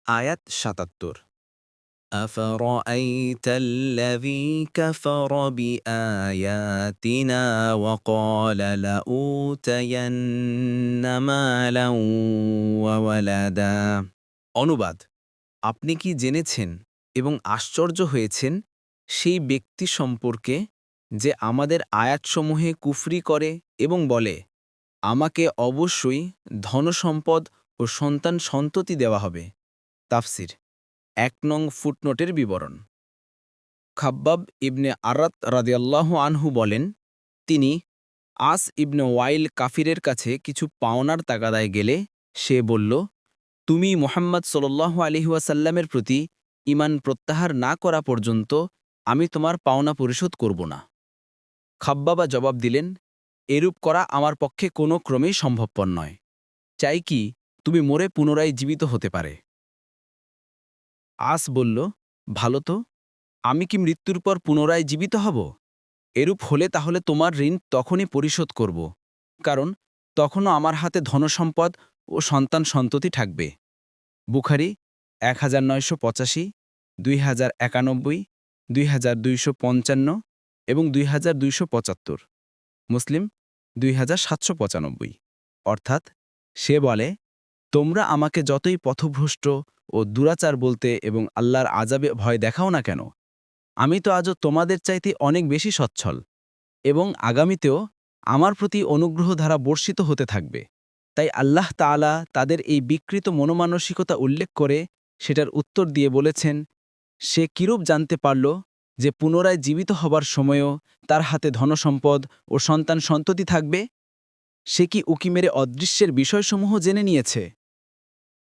আয়াত ৭৭। أفرأيت الذي كفر بآياتنا وقال لأوتين مالا وولدا। অনুবাদ: আপনি কি জেনেছেন এবং আশ্চর্য হয়েছেন সেই ব্যক্তি সম্পর্কে যে আমাদের আয়াতসমূহে কুফরি করে এবং বলে, আমাকে অবশ্যই ধনসম্পদ ও সন্তান সন্ততি দেওয়া হবে। তাফসির ১ নং ফুটনোটের বিবরণ। খাব্বাব ইবনে আরাত রাদিয়াল্লাহু আনহু বলেন, তিনি আস ইবনে ওয়াইল কাফিরের কাছে কিছু পাওনার তাগাদায় গেলে সে বলল, তুমি মুহাম্মদ সাল্লাল্লাহু আলাইহি ওয়াসাল্লামের প্রতি ঈমান প্রত্যাহার না করা পর্যন্ত আমি তোমার পাওনা পরিশোধ করব না। খাব্বাবা জবাব দিলেন, এরূপ করা আমার পক্ষে কোনো ক্রমেই সম্ভবপর নয়। চাই কি তুমি মরে পুনরায় জীবিত হতে পারে। আস বলল, ভালো তো, আমি কি মৃত্যুর পর পুনরায় জীবিত হব? এরূপ হলে তাহলে তোমার ঋণ তখনই পরিশোধ করব, কারণ তখনও আমার হাতে ধনসম্পদ ও সন্তান সন্ততি থাকবে। বুখারী ১৯৮৫, ২০৯১, ২২৫৫ এবং ২২৭৫। মুসলিম ২৭৯৫। অর্থাৎ সে বলে, তোমরা আমাকে যতই পথভ্রষ্ট ও দুরাচার বলতে এবং আল্লাহর আযাবে ভয় দেখাও না কেন, আমি তো আজও তোমাদের চাইতে অনেক বেশি সচ্ছল এবং আগামীতেও আমার প্রতি অনুগ্রহ ধারা বর্ষিত হতে থাকবে। তাই আল্লাহ তাআলা তাদের এই বিকৃত মনোমানসিকতা উল্লেখ করে সেটার উত্তর দিয়ে বলেছেন, সে কিরূপ জানতে পারল যে পুনরায় জীবিত হবার সময়ও তার হাতে ধনসম্পদ ও সন্তান সন্ততি থাকবে? সে কি উকি মেরে অদৃশ্যের বিষয়সমূহ জেনে নিয়েছে?